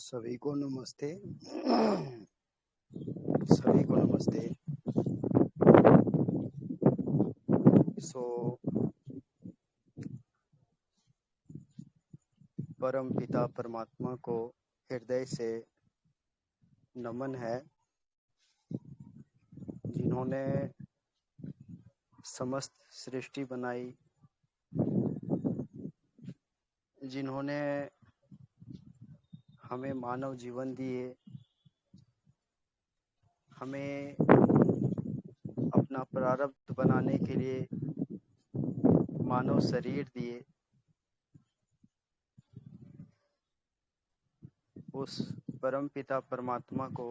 सभी को नमस्ते। सभी को नमस्ते। परम पिता परमात्मा को हृदय से नमन है, जिन्होंने समस्त सृष्टि बनाई, जिन्होंने हमें मानव जीवन दिए, हमें अपना प्रारब्ध बनाने के लिए मानव शरीर दिए। उस परम पिता परमात्मा को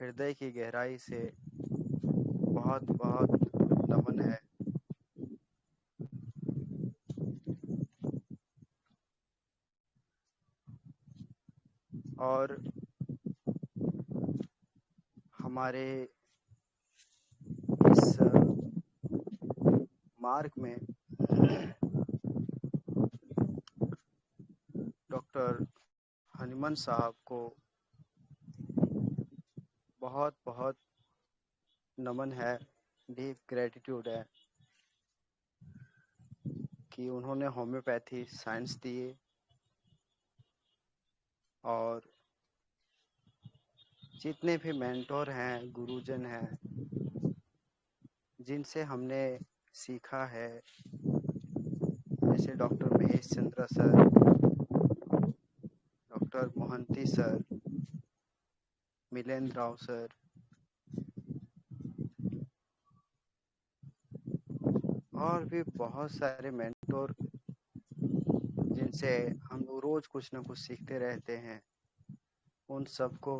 हृदय की गहराई से बहुत बहुत नमन है। और हमारे इस मार्ग में डॉक्टर हनुमान साहब को बहुत बहुत नमन है, डीप ग्रेटिट्यूड है कि उन्होंने होम्योपैथी साइंस दिए और जितने भी मेंटोर हैं, गुरुजन हैं, जिनसे हमने सीखा है, जैसे doctor Mahesh Chandra sir, doctor Mohanty sir, Milendra Rao sir, और भी बहुत सारे मेंटोर जिनसे हम रोज कुछ न कुछ सीखते रहते हैं, उन सबको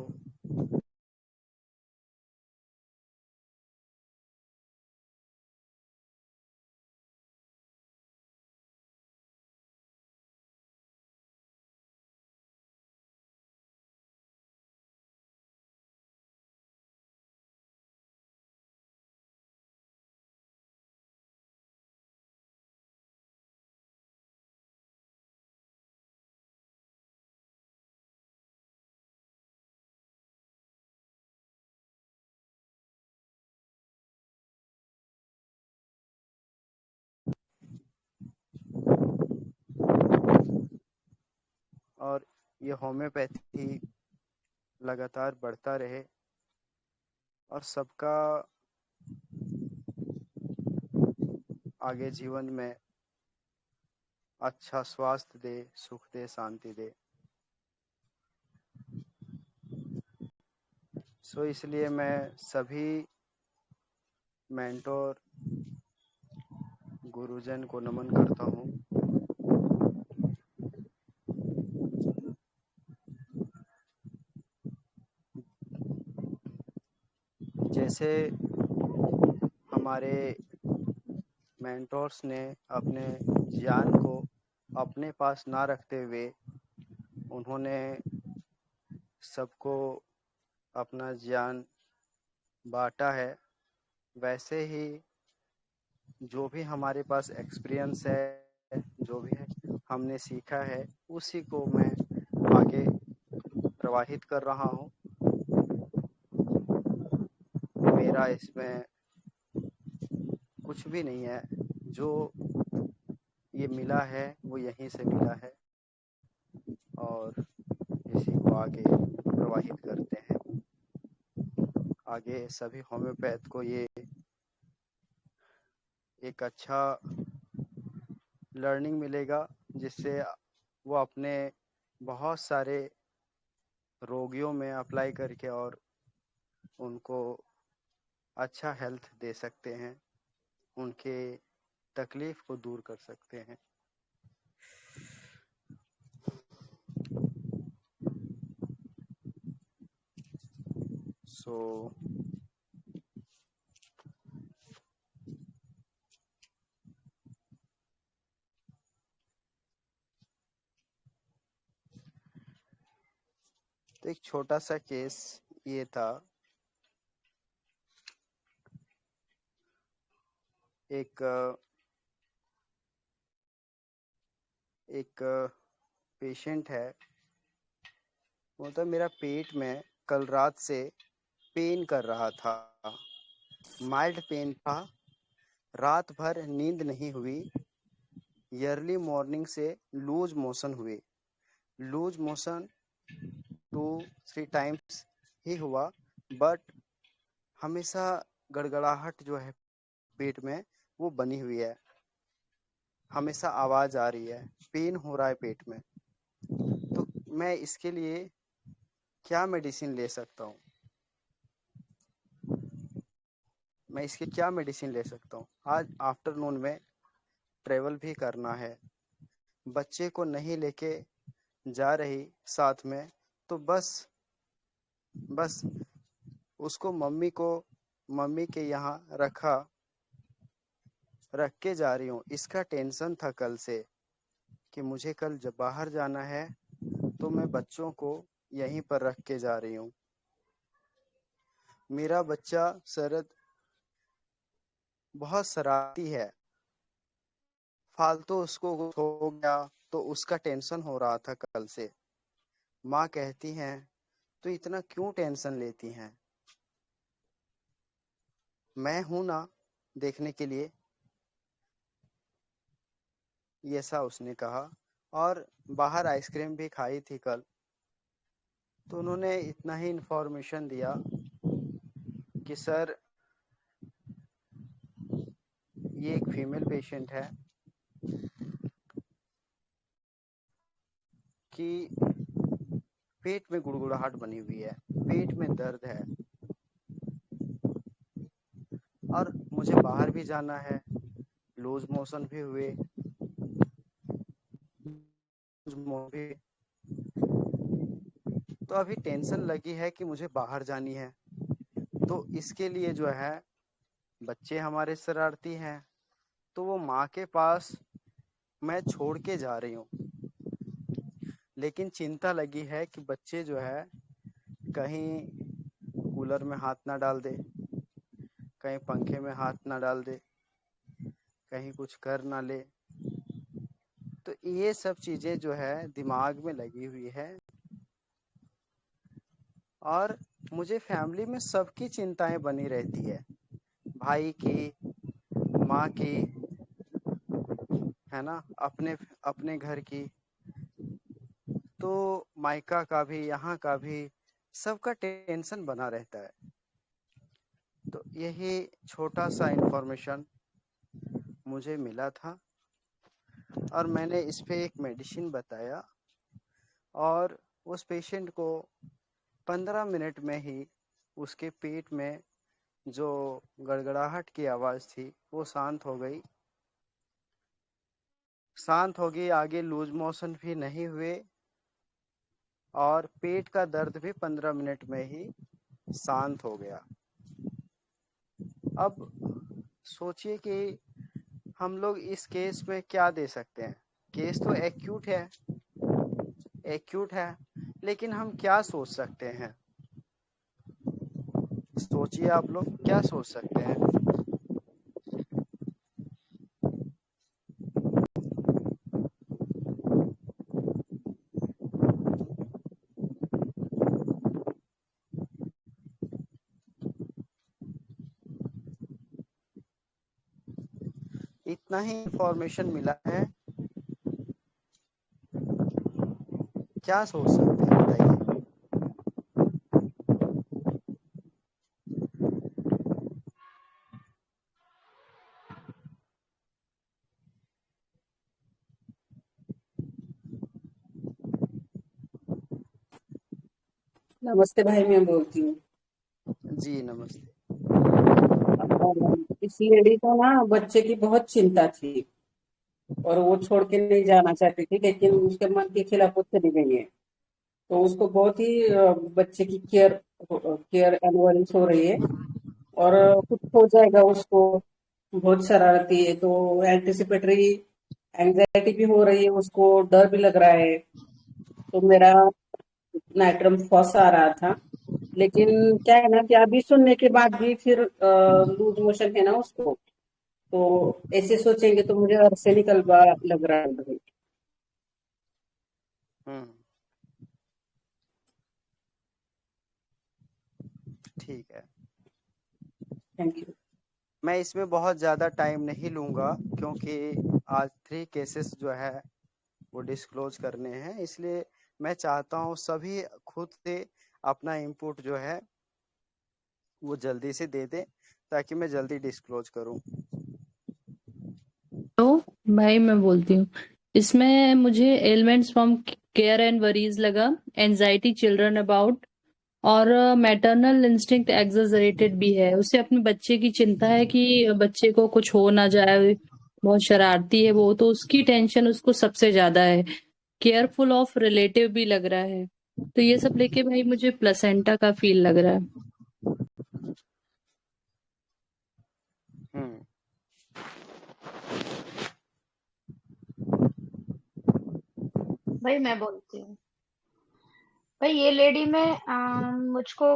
और ये होम्योपैथी लगातार बढ़ता रहे और सबका आगे जीवन में अच्छा स्वास्थ्य दे, सुख दे, शांति दे। इसलिए मैं सभी मेंटोर गुरुजन को नमन करता हूँ। जैसे हमारे मेंटोर्स ने अपने ज्ञान को अपने पास ना रखते हुए उन्होंने सबको अपना ज्ञान बांटा है, वैसे ही जो भी हमारे पास एक्सपीरियंस है जो भी है हमने सीखा है उसी को मैं आगे प्रवाहित कर रहा हूँ। मेरा इसमें कुछ भी नहीं है, जो ये मिला है वो यहीं से मिला है और इसी को आगे प्रवाहित करते हैं। आगे सभी होम्योपैथ को ये एक अच्छा लर्निंग मिलेगा, जिससे वो अपने बहुत सारे रोगियों में अप्लाई करके और उनको अच्छा हेल्थ दे सकते हैं, उनके तकलीफ को दूर कर सकते हैं। सो तो एक छोटा सा केस ये था। एक एक पेशेंट है, मतलब मेरा पेट में कल रात से पेन कर रहा था, माइल्ड पेन था, रात भर नींद नहीं हुई, अर्ली मॉर्निंग से लूज मोशन हुए, लूज मोशन 2-3 टाइम्स ही हुआ, बट हमेशा गड़गड़ाहट जो है पेट में वो बनी हुई है, हमेशा आवाज आ रही है, पेन हो रहा है पेट में। तो मैं इसके लिए क्या मेडिसिन ले सकता हूँ? मैं इसके क्या मेडिसिन ले सकता हूँ? आज आफ्टरनून में ट्रेवल भी करना है, बच्चे को नहीं लेके जा रही साथ में, तो बस उसको मम्मी के यहाँ रख के जा रही हूँ। इसका टेंशन था कल से कि मुझे कल जब बाहर जाना है तो मैं बच्चों को यहीं पर रख के जा रही हूँ। मेरा बच्चा शरद बहुत शरारती है, फालतू उसको कुछ हो गया तो उसका टेंशन हो रहा था कल से। माँ कहती हैं तो इतना क्यों टेंशन लेती हैं, मैं हूं ना देखने के लिए, ये ऐसा उसने कहा। और बाहर आइसक्रीम भी खाई थी कल, तो उन्होंने इतना ही इन्फॉर्मेशन दिया कि सर ये एक फीमेल पेशेंट है कि पेट में गुड़गुड़ाहट बनी हुई है, पेट में दर्द है और मुझे बाहर भी जाना है, लूज मोशन भी हुए, भी, तो अभी टेंशन लगी है कि मुझे बाहर जानी है। तो इसके लिए जो है बच्चे हमारे शरारती हैं, तो वो माँ के पास मैं छोड़ के जा रही हूँ, लेकिन चिंता लगी है कि बच्चे जो है कहीं कूलर में हाथ ना डाल दे, कहीं पंखे में हाथ ना डाल दे, कहीं कुछ कर ना ले। तो ये सब चीजें जो है दिमाग में लगी हुई है और मुझे फैमिली में सबकी चिंताएं बनी रहती है, भाई की, माँ की, है ना, अपने अपने घर की, तो मायका का भी, यहाँ का भी, सबका टेंशन बना रहता है। तो यही छोटा सा इंफॉर्मेशन मुझे मिला था और मैंने इस पे एक मेडिसिन बताया और उस पेशेंट को 15 मिनट में ही उसके पेट में जो गड़गड़ाहट की आवाज़ थी वो शांत हो गई, आगे लूज मोशन भी नहीं हुए और पेट का दर्द भी 15 मिनट में ही शांत हो गया। अब सोचिए कि हम लोग इस केस में क्या दे सकते हैं। केस तो एक्यूट है, लेकिन हम क्या सोच सकते हैं? सोचिए आप लोग क्या सोच सकते हैं? इतना ही इंफॉर्मेशन मिला है। क्या सोच सकते हैं बताइए। नमस्ते भाई, मैं बोलती हूँ। जी नमस्ते। इस लेडी को ना बच्चे की बहुत चिंता थी और वो छोड़ के नहीं जाना चाहती थी, लेकिन उसके मन के खिलाफ वो चली गई है। तो उसको बहुत ही बच्चे की केयर केयर एनवरिश हो रही है और कुछ हो जाएगा उसको। बहुत शरारती है, तो एंटिसिपेटरी एंजाइटी भी हो रही है उसको, डर भी लग रहा है। तो मेरा नाइट्रम फॉस आ रहा था, लेकिन क्या है ना कि अभी सुनने के बाद भी फिर लूज मोशन है ना उसको, तो ऐसे सोचेंगे तो मुझे अरसे निकलवा लग रहा है भाई। हम्म। ठीक है। Thank you. मैं इसमें बहुत ज़्यादा टाइम नहीं लूँगा, क्योंकि आज 3 केसेस जो है वो डिस्क्लोज करने हैं, इसलिए मैं चाहता हूँ सभी खुद से अपना इनपुट जो है वो जल्दी से दे दें, ताकि मैं जल्दी डिस्क्लोज करूँ। तो भाई मैं बोलती हूँ, इसमें मुझे elements from care and worries लगा, एंजाइटी चिल्ड्रन अबाउट, और मैटरनल इंस्टिंक्ट एग्जैजरेटेड भी है। उसे अपने बच्चे की चिंता है कि बच्चे को कुछ हो ना जाए, बहुत शरारती है वो, तो उसकी टेंशन उसको सबसे ज्यादा है। केयरफुल ऑफ रिलेटिव भी लग रहा है। तो ये सब लेके भाई मुझे प्लेसेंटा का फील लग रहा है। हम्म। भाई मैं बोलती हूँ। भाई ये लेडी में मुझको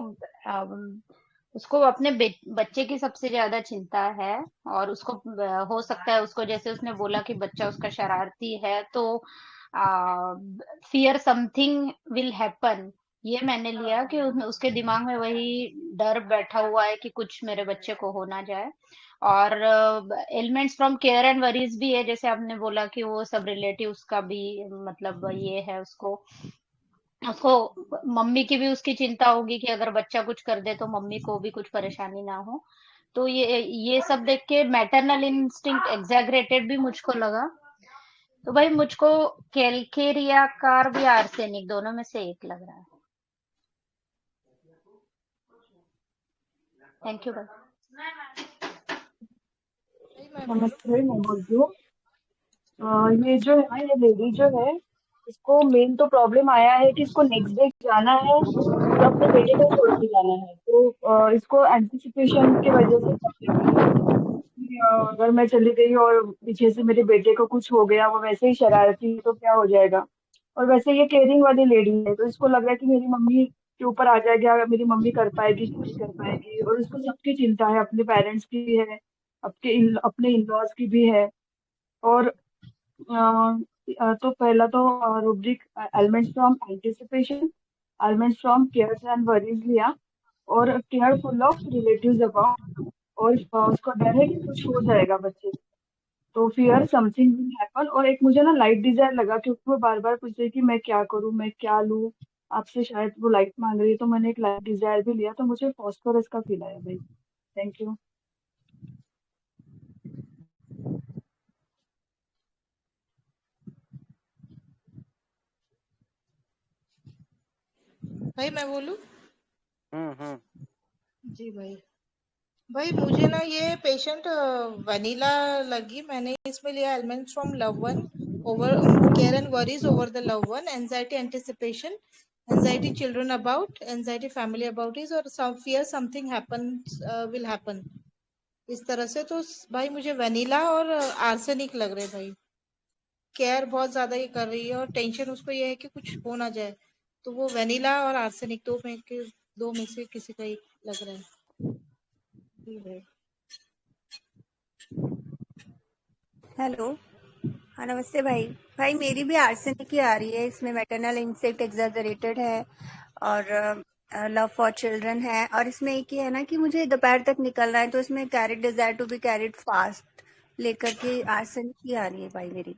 उसको अपने बच्चे की सबसे ज्यादा चिंता है। और उसको हो सकता है, उसको जैसे उसने बोला कि बच्चा उसका शरारती है, तो फियर समथिंग विल हैपन। ये मैंने लिया कि उसके दिमाग में वही डर बैठा हुआ है कि कुछ मेरे बच्चे को हो ना जाए। और elements from care and worries भी है, जैसे आपने बोला कि वो सब रिलेटिव्स का भी मतलब ये है उसको। उसको मम्मी की भी उसकी चिंता होगी कि अगर बच्चा कुछ कर दे तो मम्मी को भी कुछ परेशानी ना हो। तो ये सब देख के मैटरनल इंस्टिंक्ट एग्जैगरेटेड भी मुझको लगा। तो भाई मुझको कैलकेरिया कार भी आर्सेनिक दोनों में से एक लग रहा है। थैंक यू भाई। मैं बोलती हूँ। ये जो है ना, ये लेडी जो है, इसको मेन तो प्रॉब्लम आया है कि इसको नेक्स्ट डे जाना है और अपने बेटे को छोड़ के जाना है। तो इसको एंटिसिपेशन की वजह से प्रॉब्लम है कि अगर मैं चली गई और पीछे से मेरे बेटे को कुछ हो गया, वो वैसे ही शरारती है तो क्या हो जाएगा। और वैसे ये केयरिंग वाली लेडी है, तो इसको लग रहा है कि मेरी मम्मी के ऊपर आ जाएगा, अगर मेरी मम्मी कर पाएगी कि नहीं कर पाएगी। और उसको सबकी चिंता है, अपने पेरेंट्स की भी है, अपने इन लॉज की भी है। और तो पहला तो rubric elements from anticipation, elements from cares and worries लिया, और केयरफुल ऑफ रिलेटिव्स अबाउट। और उसको डर है कि कुछ हो जाएगा बच्चे को, तो फियर समथिंग विल हैपन। और एक मुझे ना लाइट डिजायर लगा, क्योंकि वो बार बार पूछ रही कि मैं क्या करूं, मैं क्या लूं, आपसे शायद वो लाइट मांग रही है, तो मैंने एक लाइट डिजायर भी लिया, तो मुझे फॉस्फोरस का फील आया भाई। Thank you. भाई मैं बोलूं? हम्म। जी भाई। भाई मुझे ना ये पेशेंट वनीला लगी। मैंने इसमें लिया elements from love one, over care and worries over the love one, anxiety anticipation, anxiety children about, anxiety family about is, और some fear something happen will happen. इस तरह से तो भाई मुझे वनीला और आर्सेनिक लग रहे भाई। केयर बहुत ज्यादा ही कर रही है और टेंशन उसको ये है कि कुछ हो ना जाए। तो वो वेनिला और आर्सेनिक दो में से किसी का एक लग रहा है। जी भाई। हेलो। हाँ नमस्ते भाई। भाई मेरी भी आर्सेनिक ही आ रही है, इसमें मैटरनल इंस्टिंक्ट एग्जैजरेटेड है और लव फॉर चिल्ड्रन है। और इसमें एक ही है ना कि मुझे दोपहर तक निकलना है, तो इसमें carried desire to be carried fast. लेकर के आर्सेनिक की आ रही है भाई मेरी।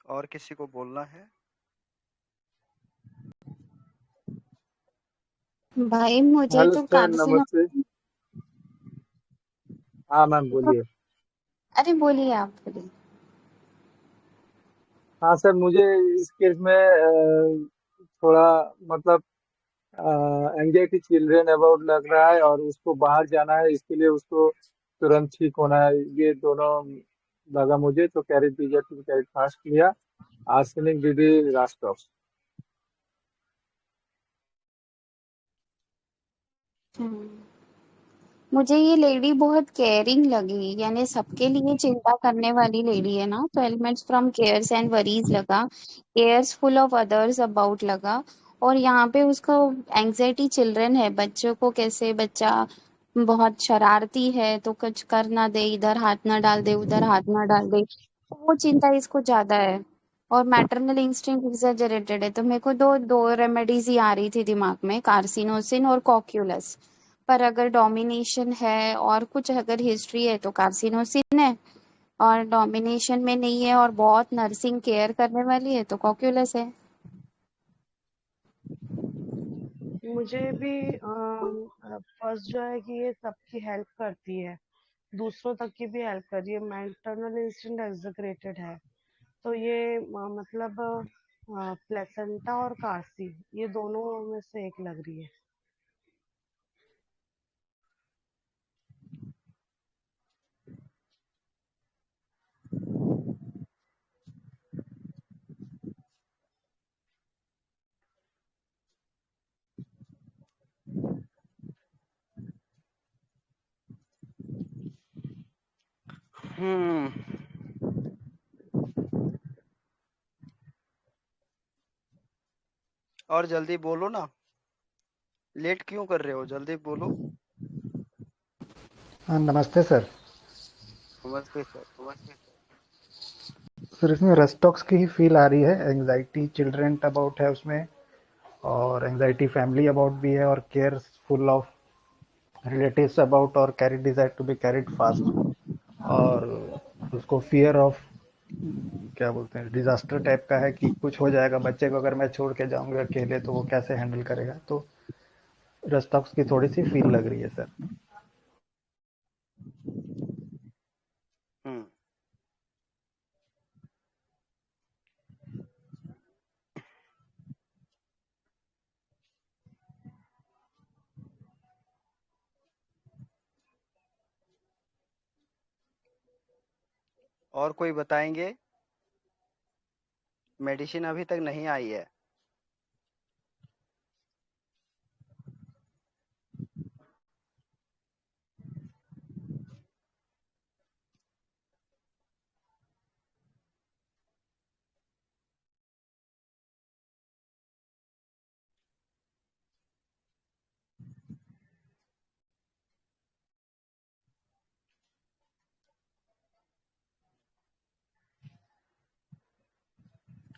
और किसी को बोलना है? भाई मुझे हेलो तो सर, नमस्ते। हाँ मैम, बोलिए। अरे बोलिए, आप बोलिए। हाँ सर, मुझे इस केस में थोड़ा मतलब एंजाइटी चिल्ड्रेन अबाउट लग रहा है, और उसको बाहर जाना है, इसके लिए उसको तुरंत ठीक होना है। ये दोनों लगा मुझे, तो कैरेट डीजर टू कैरेट फास्ट लिया, आर्सेनिक डीडी रास्टॉप। हम्म। मुझे ये लेडी बहुत केयरिंग लगी, यानी सबके लिए चिंता करने वाली लेडी है ना। तो elements from cares and worries लगा, cares full of others about लगा। और यहाँ पे उसका एंग्जाइटी चिल्ड्रन है, बच्चों को कैसे, बच्चा बहुत शरारती है तो कुछ कर ना दे, इधर हाथ ना डाल दे, उधर हाथ ना डाल दे, तो वो चिंता इसको ज्यादा है। और मैटरनल इंस्टिंक्ट एग्जैजरेटेड है। तो मेरे को दो दो रेमेडीज ही आ रही थी दिमाग में, कार्सिनोसिन और कॉक्यूलस। पर अगर डोमिनेशन है और कुछ अगर हिस्ट्री है तो कार्सिनोसिन है, और डोमिनेशन में नहीं है और बहुत नर्सिंग केयर करने वाली है तो कॉक्यूलस है। मुझे भी फर्स्ट जो है कि ये सबकी हेल्प करती है, दूसरों तक की भी हेल्प कर रही है, मैटरनल इंस्टिंक्ट एग्जैगरेटेड है। तो ये मतलब प्लेसेंटा और कार्सी, ये दोनों में से एक लग रही है। हम्म। और जल्दी बोलो ना, लेट क्यों कर रहे हो? जल्दी बोलो। हाँ, नमस्ते सर। नमस्ते सर। सर, इसमें रस्टॉक्स की ही फील आ रही है। एंजाइटी चिल्ड्रन अबाउट है उसमें, और एंजाइटी फैमिली अबाउट भी है, और care full of relatives about, और carry desire to be carried fast, और उसको फियर ऑफ क्या बोलते हैं, डिजास्टर टाइप का है कि कुछ हो जाएगा बच्चे को अगर मैं छोड़ के जाऊंगा अकेले, तो वो कैसे हैंडल करेगा। तो रस्टॉक्स की थोड़ी सी फील लग रही है सर। हम्म। और कोई बताएंगे? मेडिसिन अभी तक नहीं आई है।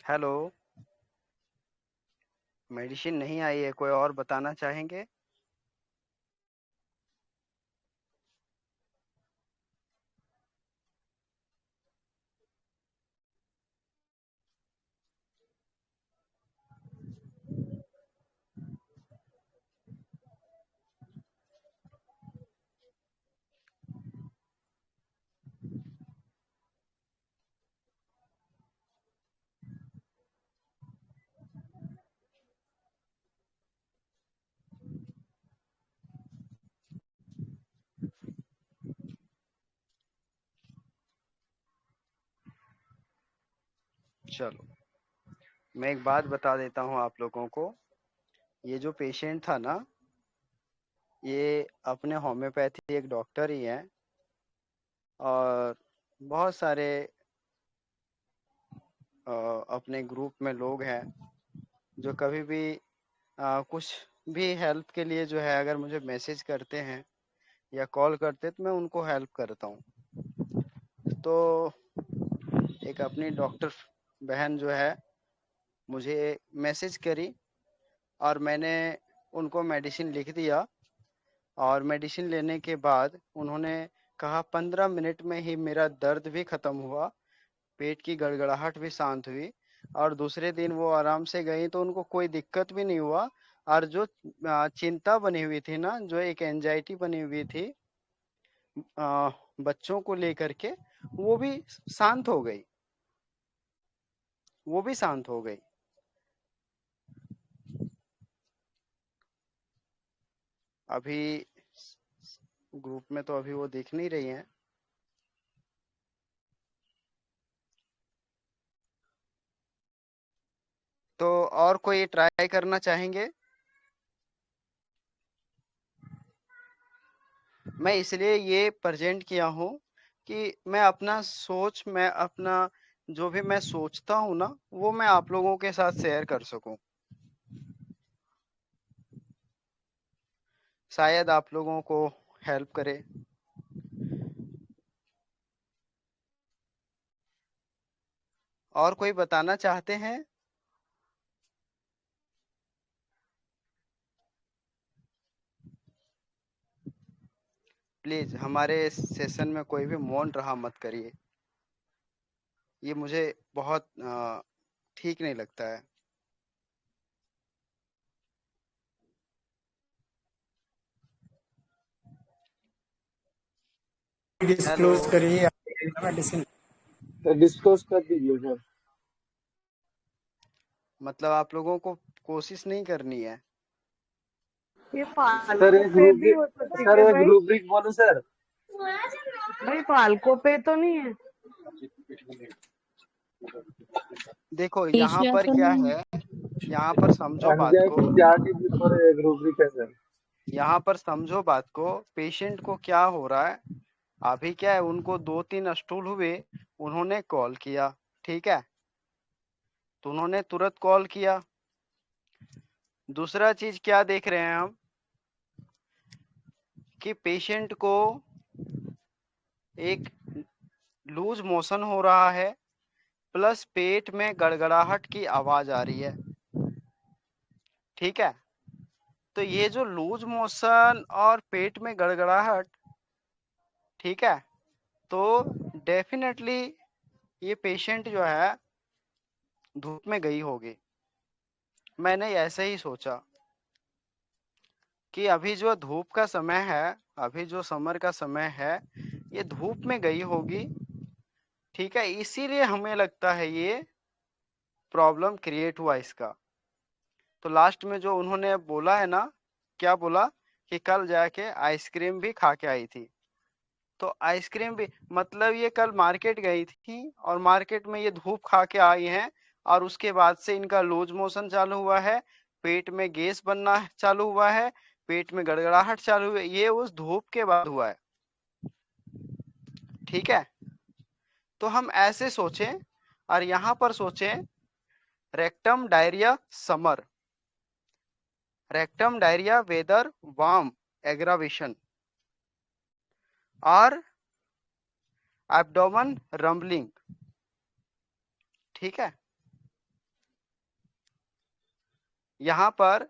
हेलो, मेडिसिन नहीं आई है, कोई और बताना चाहेंगे? चलो, मैं एक बात बता देता हूँ आप लोगों को। ये जो पेशेंट था ना, ये अपने होम्योपैथी एक डॉक्टर ही हैं, और बहुत सारे अपने ग्रुप में लोग हैं जो कभी भी कुछ भी हेल्प के लिए जो है अगर मुझे मैसेज करते हैं या कॉल करते तो मैं उनको हेल्प करता हूँ। तो एक अपनी डॉक्टर बहन जो है मुझे मैसेज करी और मैंने उनको मेडिसिन लिख दिया और मेडिसिन लेने के बाद उन्होंने कहा 15 मिनट में ही मेरा दर्द भी खत्म हुआ, पेट की गड़गड़ाहट भी शांत हुई और दूसरे दिन वो आराम से गई तो उनको कोई दिक्कत भी नहीं हुआ। और जो चिंता बनी हुई थी ना, जो एक एंजाइटी बनी हुई थी बच्चों को लेकर के, वो भी शांत हो गई, वो भी शांत हो गई। अभी ग्रुप में तो अभी वो दिख नहीं रही हैं। तो और कोई ट्राई करना चाहेंगे? मैं इसलिए ये प्रेजेंट किया हूँ कि मैं अपना सोच, मैं अपना जो भी मैं सोचता हूँ ना, वो मैं आप लोगों के साथ शेयर कर सकूं। शायद आप लोगों को हेल्प करे। और कोई बताना चाहते हैं? प्लीज हमारे सेशन में कोई भी मौन रहा मत करिए, ये मुझे बहुत ठीक नहीं लगता है। हेलो, डिस्क्लोज करिए मेडिसिन। डिस्कस कर दीजिए सर। मतलब आप लोगों को कोशिश नहीं करनी है? ये सर फाल्को एक पे भी रूब्रिक, हो सकती सर है एक भाई? रूब्रिक बोलो सर। भाई फाल्को पे तो नहीं है? देखो यहाँ एशिया पर तो क्या नहीं। है, यहाँ पर समझो बात को, एंजाइटी जाके भी थोड़े एक रूब्रिक है सर। यहाँ पर समझो बात को। पेशेंट को क्या हो रहा है अभी, क्या है, उनको 2-3 स्टूल हुए, उन्होंने कॉल किया, ठीक है, तो उन्होंने तुरंत कॉल किया। दूसरा चीज क्या देख रहे हैं हम कि पेशेंट को एक लूज मोशन हो रहा है प्लस पेट में गड़गड़ाहट की आवाज आ रही है, ठीक है। तो ये जो लूज मोशन और पेट में गड़गड़ाहट, ठीक है, तो डेफिनेटली ये पेशेंट जो है धूप में गई होगी। मैंने ऐसे ही सोचा कि अभी जो धूप का समय है, अभी जो समर का समय है, ये धूप में गई होगी, ठीक है, इसीलिए हमें लगता है ये प्रॉब्लम क्रिएट हुआ इसका। तो लास्ट में जो उन्होंने बोला है ना, क्या बोला कि कल जाके आइसक्रीम भी खा के आई थी। तो आइसक्रीम भी मतलब ये कल मार्केट गई थी और मार्केट में ये धूप खा के आई हैं और उसके बाद से इनका लूज मोशन चालू हुआ है, पेट में गैस बनना चालू हुआ है, पेट में गड़गड़ाहट चालू हुई है। ये उस धूप के बाद हुआ है, ठीक है। तो हम ऐसे सोचें और यहाँ पर सोचें rectum diarrhoea summer, rectum diarrhoea weather warm aggravation और एब्डोमेन रंबलिंग, ठीक है। यहाँ पर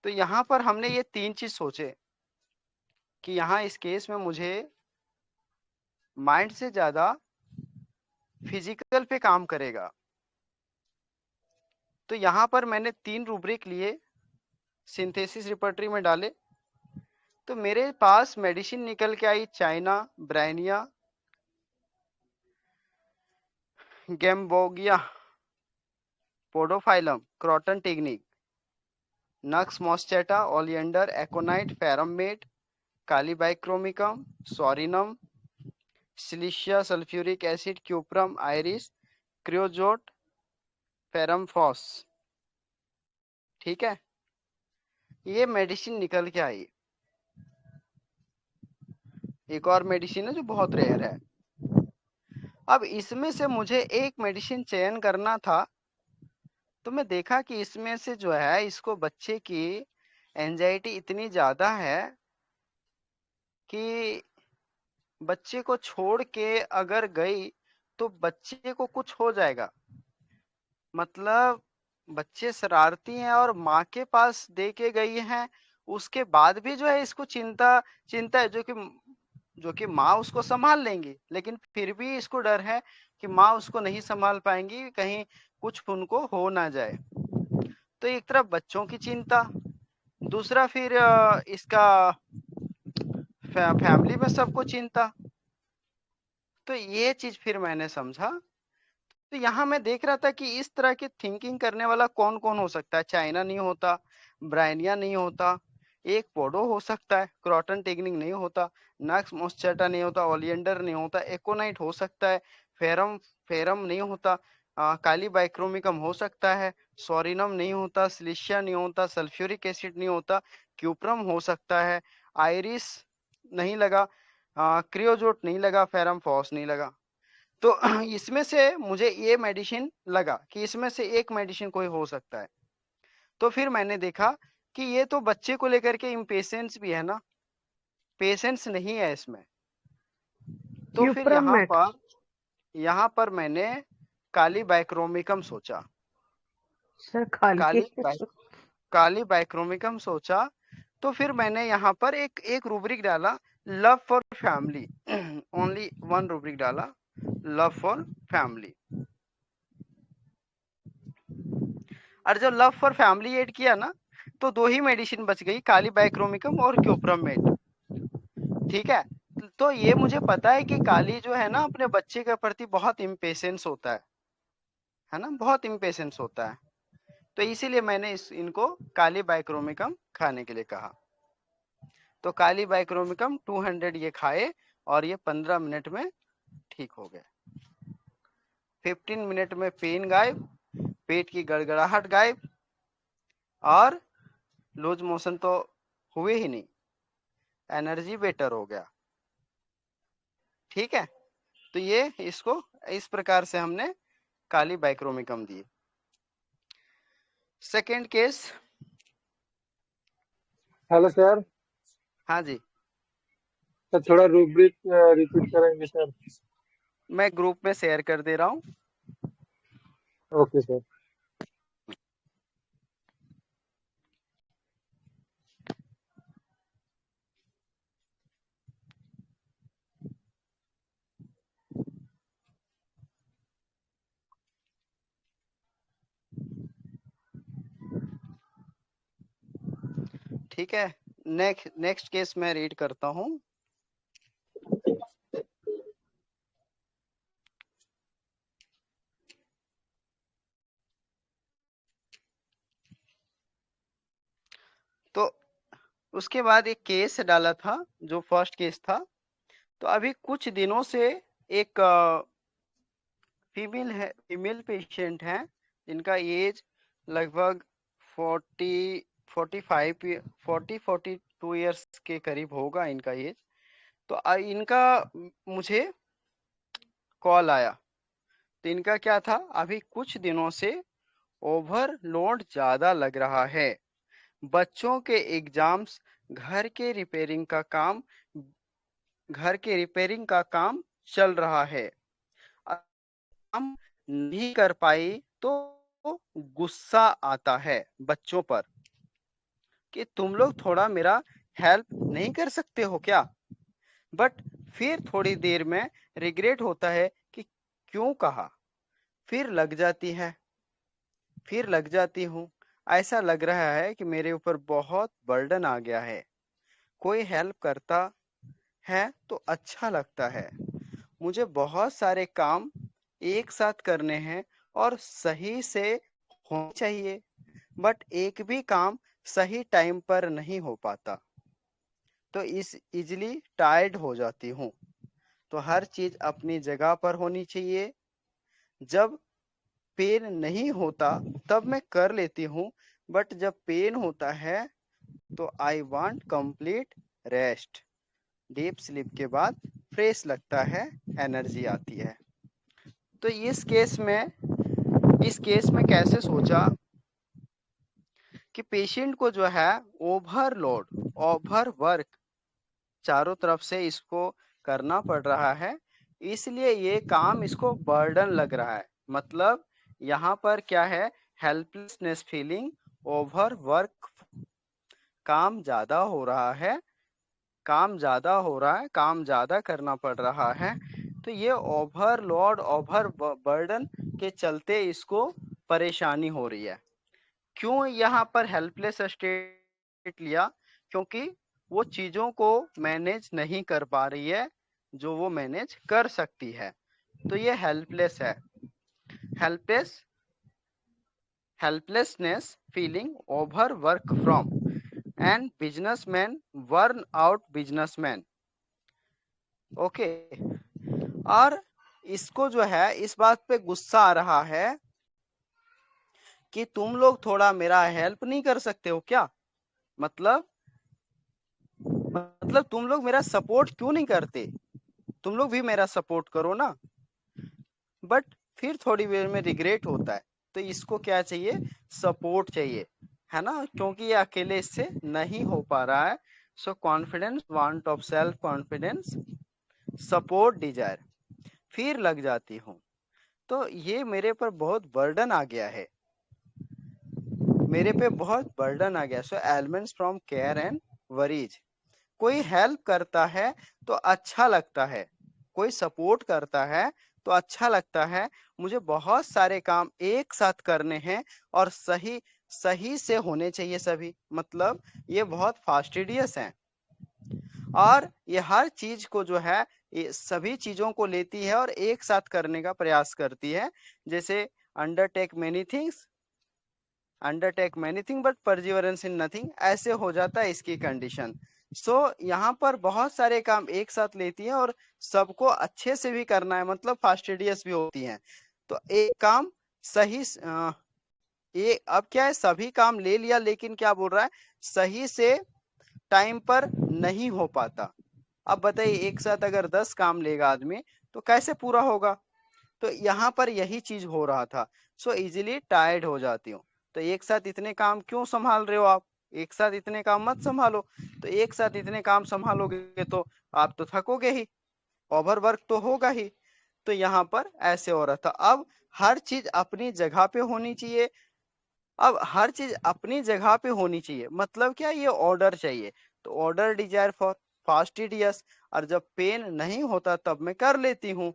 तो यहाँ पर हमने ये 3 चीज सोचे कि यहाँ इस केस में मुझे माइंड से ज्यादा फिजिकल पे काम करेगा। तो यहाँ पर मैंने 3 रूब्रिक लिए, सिंथेसिस रिपर्टरी में डाले, तो मेरे पास मेडिसिन निकल के आई china bryonia, gambogia, podophyllum, croton tiglium, nux moschata, oleander, aconite, ferrum met, kali bichromicum, psorinum, silicea sulphuric acid, cuprum, iris, creosote, ferrum phos, ठीक है। ये मेडिसिन निकल के आई। एक और मेडिसिन है जो बहुत रेयर है। अब इसमें से मुझे एक मेडिसिन चयन करना था, तो मैं देखा कि इसमें से जो है इसको बच्चे की एंजाइटी इतनी ज्यादा है कि बच्चे को छोड़ के अगर गई तो बच्चे को कुछ हो जाएगा। मतलब बच्चे शरारती हैं और माँ के पास दे के गई हैं, उसके बाद भी जो है इसको चिंता चिंता है, जो कि माँ उसको संभाल लेंगी, लेकिन फिर भी इसको डर है कि माँ उसको नहीं संभाल पाएंगी, कहीं कुछ उनको हो ना जाए। तो एक तरफ बच्चों की चिंता, दूसरा फिर इसका फैमिली में सबको चिंता। तो ये चीज फिर मैंने समझा। तो यहाँ मैं देख रहा था कि इस तरह की थिंकिंग करने वाला कौन कौन हो सकता है। चाइना नहीं होता, ब्रायनिया नहीं होता, एक पोडो हो सकता है, क्रॉटन टेगनिंग नहीं होता, नक्स मोस्चेटा नहीं होता, ओलियंडर नहीं होता, एकोनाइट हो सकता है, फेरम फेरम नहीं होता, काली बाइक्रोमिकम हो सकता है, सोरिनम नहीं होता, सिलिशिया नहीं होता, सल्फ्यूरिक एसिड नहीं होता, क्यूप्रम हो सकता है, आयरिस नहीं लगा, क्रियोजोट नहीं लगा, फेरम फॉस नहीं लगा। तो इसमें से मुझे ये मेडिसिन लगा कि इसमें से एक मेडिसिन कोई हो सकता है। तो फिर मैंने देखा कि ये तो बच्चे को लेकर के इम्पेशेंस भी है ना, पेशेंस नहीं है इसमें। तो फिर क्यूप्रमेट। यहाँ पर मैंने काली बाइक्रोमिकम सोचा। सर खाली काली बाइक्रोमिकम सोचा। तो फिर मैंने यहाँ पर एक रूब्रिक डाला, love for family. Only one rubric डाला, लव फॉर फैमिली। और जब लव फॉर फैमिली ऐड किया ना, तो दो ही मेडिसिन बच गई, काली बाइक्रोमिकम और क्यूप्रमेट। ठीक है। तो ये मुझे पता है कि काली जो है ना अपने बच्चे के प्रति बहुत इम्पेशेंस होता है ना, बहुत इम्पेशेंस होता है। तो इसीलिए मैंने इनको काली बाइक्रोमिकम खाने के लिए कहा। तो काली बाइक्रोमिकम 200 ये खाए और ये 15 मिनट में ठीक हो गए। 15 मिनट में पेन गायब, पेट की गड़गड़ाहट गायब, और लूज मोशन तो हुए ही नहीं, एनर्जी बेटर हो गया। ठीक है। तो ये इसको इस प्रकार से हमने काली बाइक्रोमिकम दी। Second case. Hello sir. हाँ जी, सर थोड़ा रूब्रिक रिपीट करेंगे सर? मैं ग्रुप में शेयर कर दे रहा हूँ। Okay sir. ठीक है। नेक्स्ट केस मैं रीड करता हूँ। तो उसके बाद एक केस डाला था जो फर्स्ट केस था। तो अभी कुछ दिनों से एक फीमेल पेशेंट है जिनका एज लगभग 42 ईयर्स के करीब होगा इनका एज। तो इनका मुझे कॉल आया। तो इनका क्या था, अभी कुछ दिनों से ओवरलोड ज्यादा लग रहा है, बच्चों के एग्जाम्स, घर के रिपेयरिंग का काम चल रहा है, काम नहीं कर पाई तो गुस्सा आता है बच्चों पर कि तुम लोग थोड़ा मेरा हेल्प नहीं कर सकते हो क्या। बट फिर थोड़ी देर में रिग्रेट होता है कि क्यों कहा, फिर लग जाती हूँ। ऐसा लग रहा है कि मेरे ऊपर बहुत बर्डन आ गया है, कोई हेल्प करता है तो अच्छा लगता है। मुझे बहुत सारे काम एक साथ करने हैं और सही से होने चाहिए, बट एक भी काम सही टाइम पर नहीं हो पाता, तो इस इजीली टायर्ड हो जाती हूँ। तो हर चीज अपनी जगह पर होनी चाहिए। जब पेन नहीं होता तब मैं कर लेती हूँ, बट जब पेन होता है तो I want complete rest. Deep sleep के बाद फ्रेश लगता है, एनर्जी आती है। तो इस केस में कैसे सोचा कि पेशेंट को जो है ओवरलोड, ओवर वर्क चारों तरफ से इसको करना पड़ रहा है, इसलिए ये काम इसको बर्डन लग रहा है। मतलब यहाँ पर क्या है, हेल्पलेसनेस फीलिंग, ओवर वर्क, काम ज्यादा हो रहा है, काम ज्यादा करना पड़ रहा है। तो ये ओवरलोड, ओवर बर्डन के चलते इसको परेशानी हो रही है। क्यों यहाँ पर हेल्पलेस स्टेट लिया? क्योंकि वो चीजों को मैनेज नहीं कर पा रही है जो वो मैनेज कर सकती है। तो ये हेल्पलेस है। Helplessness feeling, over work from and businessman, worn out businessman. Okay. और इसको जो है इस बात पे गुस्सा आ रहा है कि तुम लोग थोड़ा मेरा हेल्प नहीं कर सकते हो क्या? मतलब तुम लोग मेरा सपोर्ट क्यों नहीं करते? तुम लोग भी मेरा सपोर्ट करो ना। बट फिर थोड़ी देर में रिग्रेट होता है। तो इसको क्या चाहिए? सपोर्ट चाहिए, है ना, क्योंकि ये अकेले इससे नहीं हो पा रहा है। So confidence, want of self confidence, support, desire, फिर लग जाती हूँ। तो ये मेरे पर बहुत बर्डन आ गया है, मेरे पे बहुत बर्डन आ गया। So elements from care and worries. कोई हेल्प करता है तो अच्छा लगता है, कोई सपोर्ट करता है तो अच्छा लगता है। मुझे बहुत सारे काम एक साथ करने हैं और सही सही से होने चाहिए सभी। मतलब ये बहुत फास्टिडियस है और ये हर चीज को जो है, ये सभी चीजों को लेती है और एक साथ करने का प्रयास करती है। जैसे undertake many thing but perseverance in nothing, ऐसे हो जाता है इसकी कंडीशन। सो यहाँ पर बहुत सारे काम एक साथ लेती है और सबको अच्छे से भी करना है, मतलब फास्टिडियस भी होती है। तो एक काम सही ये अब क्या है, सभी काम ले लिया लेकिन क्या बोल रहा है, सही से टाइम पर नहीं हो पाता। अब बताइए, एक साथ अगर 10 काम लेगा आदमी तो कैसे पूरा होगा? तो यहाँ पर यही चीज हो रहा था। सो इजीली टायर्ड हो जाती हूँ। तो एक साथ इतने काम क्यों संभाल रहे हो आप? एक साथ इतने काम मत संभालो। तो एक साथ इतने काम संभालोगे तो आप तो थकोगे ही, ओवर वर्क तो होगा ही। तो यहाँ पर ऐसे हो रहा था। अब हर चीज अपनी जगह पे होनी चाहिए। अब हर चीज अपनी जगह पे होनी चाहिए मतलब क्या, ये ऑर्डर चाहिए। तो ऑर्डर, डिजायर फॉर फास्टिडियस। और जब पेन नहीं होता तब मैं कर लेती हूँ,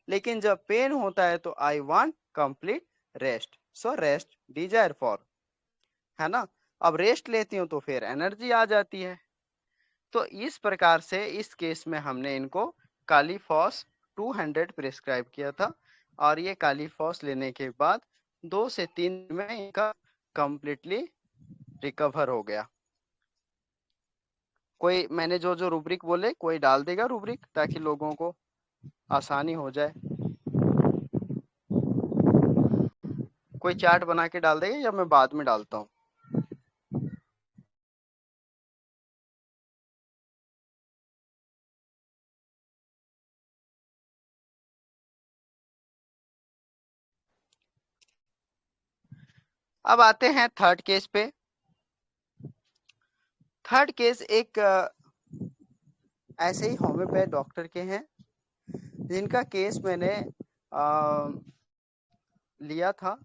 लेकिन जब पेन होता है तो I want complete rest. So rest, desire for, है ना। अब रेस्ट लेती हूँ तो फिर एनर्जी आ जाती है। तो इस प्रकार से इस केस में हमने इनको कालीफॉस 200 प्रिस्क्राइब किया था और ये कालीफॉस लेने के बाद 2 से 3 में इनका कंप्लीटली रिकवर हो गया। कोई, मैंने जो जो रूब्रिक बोले, कोई डाल देगा रूब्रिक ताकि लोगों को आसानी हो जाए। कोई चार्ट बना के डाल देगा या मैं बाद में डालता हूँ? अब आते हैं थर्ड केस पे। थर्ड केस एक ऐसे ही होम्योपैथ डॉक्टर के हैं जिनका केस मैंने लिया था।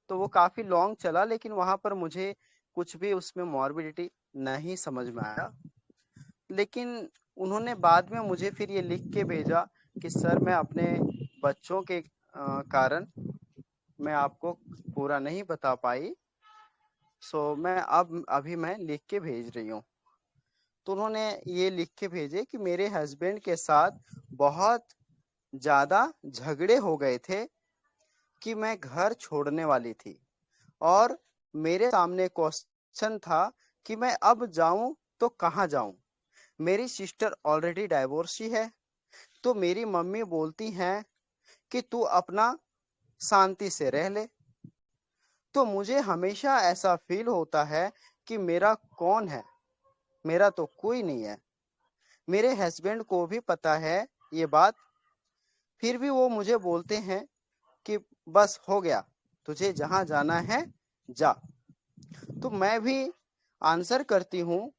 तो वो काफी लॉन्ग चला, लेकिन वहां पर मुझे कुछ भी उसमें मॉर्बिडिटी नहीं समझ में आया। लेकिन उन्होंने बाद में मुझे फिर ये लिख के भेजा कि सर मैं अपने बच्चों के कारण मैं आपको पूरा नहीं बता पाई, सो मैं अभी मैं लिख के भेज रही हूँ। तो उन्होंने ये लिख के भेजे कि मेरे हस्बैंड के साथ बहुत ज्यादा झगड़े हो गए थे कि मैं घर छोड़ने वाली थी और मेरे सामने क्वेश्चन था कि मैं अब जाऊं तो कहाँ जाऊं। मेरी सिस्टर ऑलरेडी डाइवोर्सी है, तो मेरी मम्मी बोलती हैं कि तू अपना शांति से रह ले। तो मुझे हमेशा ऐसा फील होता है कि मेरा कौन है, मेरा तो कोई नहीं है। मेरे हस्बैंड को भी पता है ये बात, फिर भी वो मुझे बोलते हैं कि बस हो गया, तुझे जहां जाना है जा। तो मैं भी आंसर करती हूँ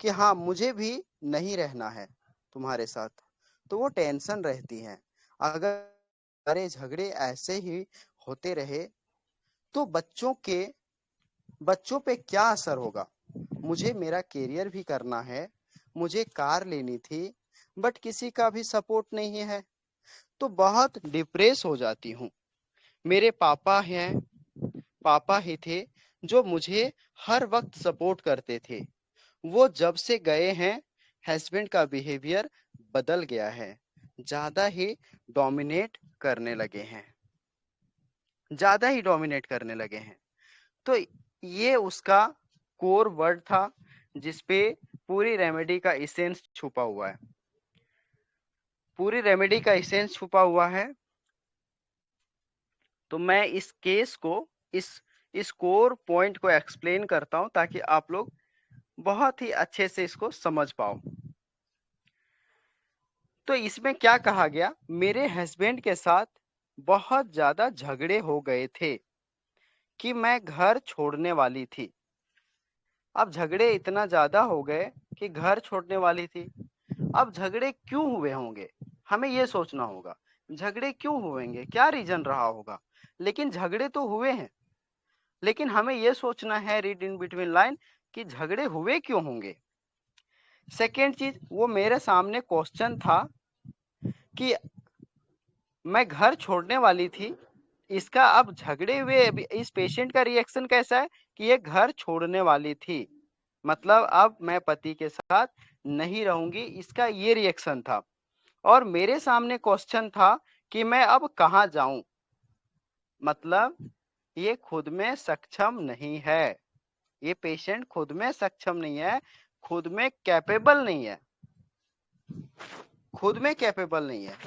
कि हाँ, मुझे भी नहीं रहना है तुम्हारे साथ। तो वो टेंशन रहती है। अगर सारे झगड़े ऐसे ही होते रहे तो बच्चों पे क्या असर होगा। मुझे मेरा करियर भी करना है, मुझे कार लेनी थी, बट किसी का भी सपोर्ट नहीं है, तो बहुत डिप्रेस हो जाती हूँ। मेरे पापा ही थे जो मुझे हर वक्त सपोर्ट करते थे। वो जब से गए हैं, हस्बैंड का बिहेवियर बदल गया है, ज्यादा ही डोमिनेट करने लगे हैं, ज्यादा ही डोमिनेट करने लगे हैं। तो ये उसका कोर वर्ड था जिसपे पूरी रेमेडी का इसेंस छुपा हुआ है। पूरी रेमेडी का इसेंस छुपा हुआ है। तो मैं इस केस को, इस कोर पॉइंट को एक्सप्लेन करता हूं ताकि आप लोग बहुत ही अच्छे से इसको समझ पाओ। तो इसमें क्या कहा गया, मेरे हस्बैंड के साथ बहुत ज्यादा झगड़े हो गए थे कि मैं घर छोड़ने वाली थी। अब झगड़े इतना ज्यादा हो गए कि घर छोड़ने वाली थी। अब झगड़े क्यों हुए होंगे, हमें ये सोचना होगा, झगड़े क्यों हुएंगे, क्या रीजन रहा होगा। लेकिन झगड़े तो हुए हैं, लेकिन हमें ये सोचना है, रीड इन बिटवीन लाइन, कि झगड़े हुए क्यों होंगे। सेकेंड चीज, वो मेरे सामने क्वेश्चन था कि मैं घर छोड़ने वाली थी, इसका अब झगड़े हुए, इस पेशेंट का रिएक्शन कैसा है कि ये घर छोड़ने वाली थी, मतलब अब मैं पति के साथ नहीं रहूंगी, इसका ये रिएक्शन था। और मेरे सामने क्वेश्चन था कि मैं अब कहाँ जाऊं, मतलब ये खुद में सक्षम नहीं है, ये पेशेंट खुद में सक्षम नहीं है, खुद में कैपेबल नहीं है, खुद में कैपेबल नहीं है।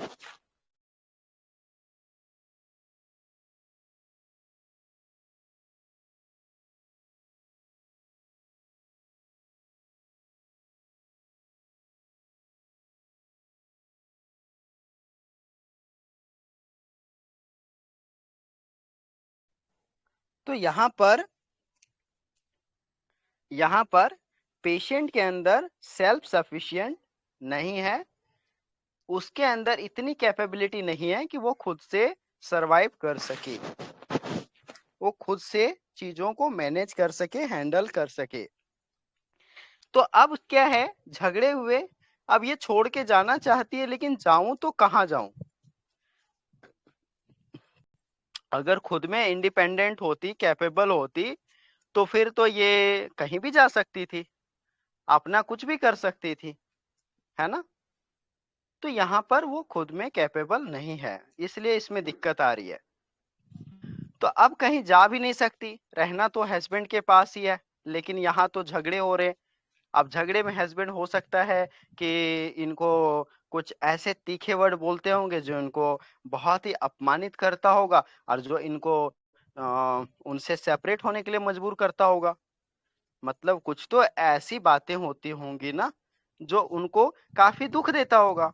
तो यहाँ पर पेशेंट के अंदर सेल्फ सफिशिएंट नहीं है, उसके अंदर इतनी कैपेबिलिटी नहीं है कि वो खुद से सरवाइव कर सके, वो खुद से चीजों को मैनेज कर सके, हैंडल कर सके। तो अब क्या है, झगड़े हुए, अब ये छोड़ के जाना चाहती है, लेकिन जाऊं तो कहाँ जाऊं। अगर खुद में इंडिपेंडेंट होती, कैपेबल होती, तो फिर तो ये कहीं भी जा सकती थी, अपना कुछ भी कर सकती थी, है ना। तो यहाँ पर वो खुद में कैपेबल नहीं है, इसलिए इसमें दिक्कत आ रही है। तो अब कहीं जा भी नहीं सकती, रहना तो हस्बैंड के पास ही है, लेकिन यहाँ तो झगड़े हो रहे। अब झगड़े में हस्बैंड हो सकता है कि इनको कुछ ऐसे तीखे वर्ड बोलते होंगे जो इनको बहुत ही अपमानित करता होगा, और जो इनको उनसे सेपरेट होने के लिए मजबूर करता होगा। मतलब कुछ तो ऐसी बातें होती होंगी ना जो उनको काफी दुख देता होगा।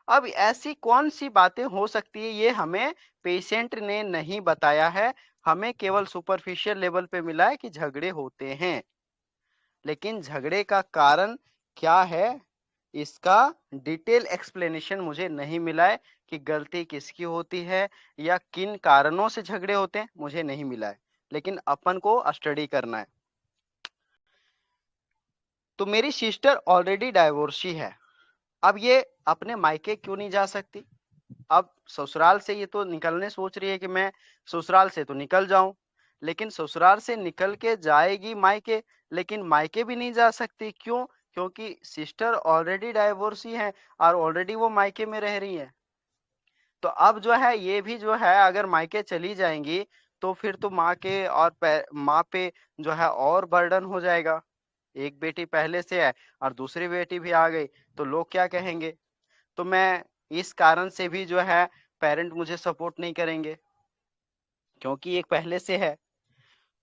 अब ऐसी कौन सी बातें हो सकती है, ये हमें पेशेंट ने नहीं बताया है, हमें केवल सुपरफिशियल लेवल पे मिला है कि झगड़े होते हैं। लेकिन झगड़े का कारण क्या है, इसका डिटेल एक्सप्लेनेशन मुझे नहीं मिला है कि गलती किसकी होती है या किन कारणों से झगड़े होते हैं, मुझे नहीं मिला है, लेकिन अपन को स्टडी करना है। तो मेरी सिस्टर ऑलरेडी डाइवोर्सी है, अब ये अपने मायके क्यों नहीं जा सकती। अब ससुराल से ये तो निकलने सोच रही है कि मैं ससुराल से तो निकल जाऊं, लेकिन ससुराल से निकल के जाएगी मायके, लेकिन मायके भी नहीं जा सकती। क्यों? क्योंकि सिस्टर ऑलरेडी डाइवोर्सी है और ऑलरेडी वो मायके में रह रही है। तो अब जो है, ये भी जो है, अगर मायके चली जाएंगी तो फिर तो माँ के और माँ पे जो है और बर्डन हो जाएगा। एक बेटी पहले से है और दूसरी बेटी भी आ गई, तो लोग क्या कहेंगे। तो मैं इस कारण से भी जो है, पेरेंट मुझे सपोर्ट नहीं करेंगे क्योंकि एक पहले से है।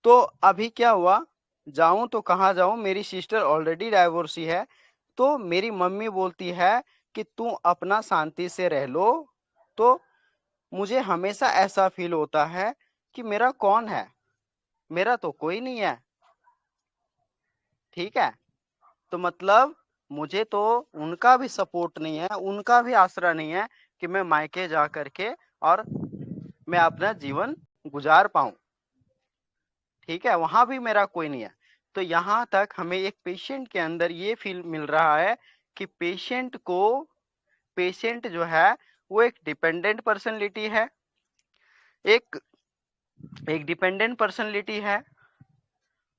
तो अभी क्या हुआ जाऊं तो कहाँ जाऊं, मेरी सिस्टर ऑलरेडी डाइवोर्सी है। तो मेरी मम्मी बोलती है कि तू अपना शांति से रह लो। तो मुझे हमेशा ऐसा फील होता है कि मेरा कौन है, मेरा तो कोई नहीं है। ठीक है, तो मतलब मुझे तो उनका भी सपोर्ट नहीं है, उनका भी आसरा नहीं है कि मैं मायके जा करके और मैं अपना जीवन गुजार पाऊं। ठीक है, वहां भी मेरा कोई नहीं है। तो यहां तक हमें एक पेशेंट के अंदर ये फील मिल रहा है कि पेशेंट जो है वो एक डिपेंडेंट पर्सनैलिटी है, एक एक डिपेंडेंट पर्सनैलिटी है,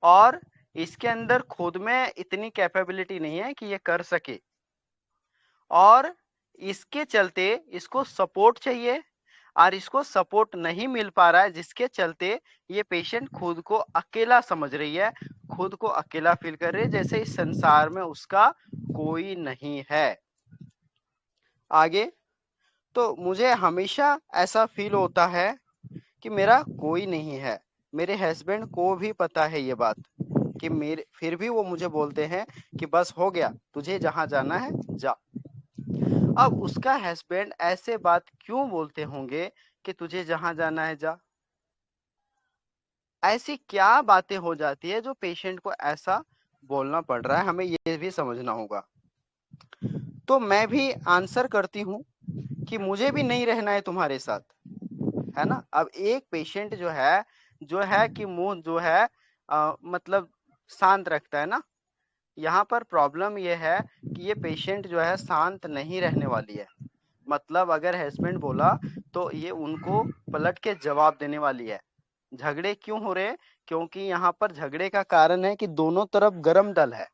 और इसके अंदर खुद में इतनी कैपेबिलिटी नहीं है कि ये कर सके, और इसके चलते इसको सपोर्ट चाहिए, और इसको सपोर्ट नहीं मिल पा रहा है, जिसके चलते ये पेशेंट खुद को अकेला समझ रही है, खुद को अकेला फील कर रही है, जैसे इस संसार में उसका कोई नहीं है। आगे, तो मुझे हमेशा ऐसा फील होता है कि मेरा कोई नहीं है। मेरे हस्बैंड को भी पता है ये बात, कि मेरे फिर भी वो मुझे बोलते हैं कि बस हो गया, तुझे जहां जाना है जा। अब उसका हस्बैंड ऐसे बात क्यों बोलते होंगे कि तुझे जहां जाना है जा? ऐसी क्या बातें हो जाती है जो पेशेंट को ऐसा बोलना पड़ रहा है, हमें ये भी समझना होगा। तो मैं भी आंसर करती हूँ कि मुझे भी नहीं रहना है तुम्हारे साथ, है ना। अब एक पेशेंट जो है कि मुंह जो है मतलब शांत रखता है ना, यहाँ पर प्रॉब्लम ये है कि ये पेशेंट जो है शांत नहीं रहने वाली है। मतलब अगर हस्बैंड बोला तो ये उनको पलट के जवाब देने वाली है। झगड़े क्यों हो रहे हैं? क्योंकि यहाँ पर झगड़े का कारण है कि दोनों तरफ गरम दल है,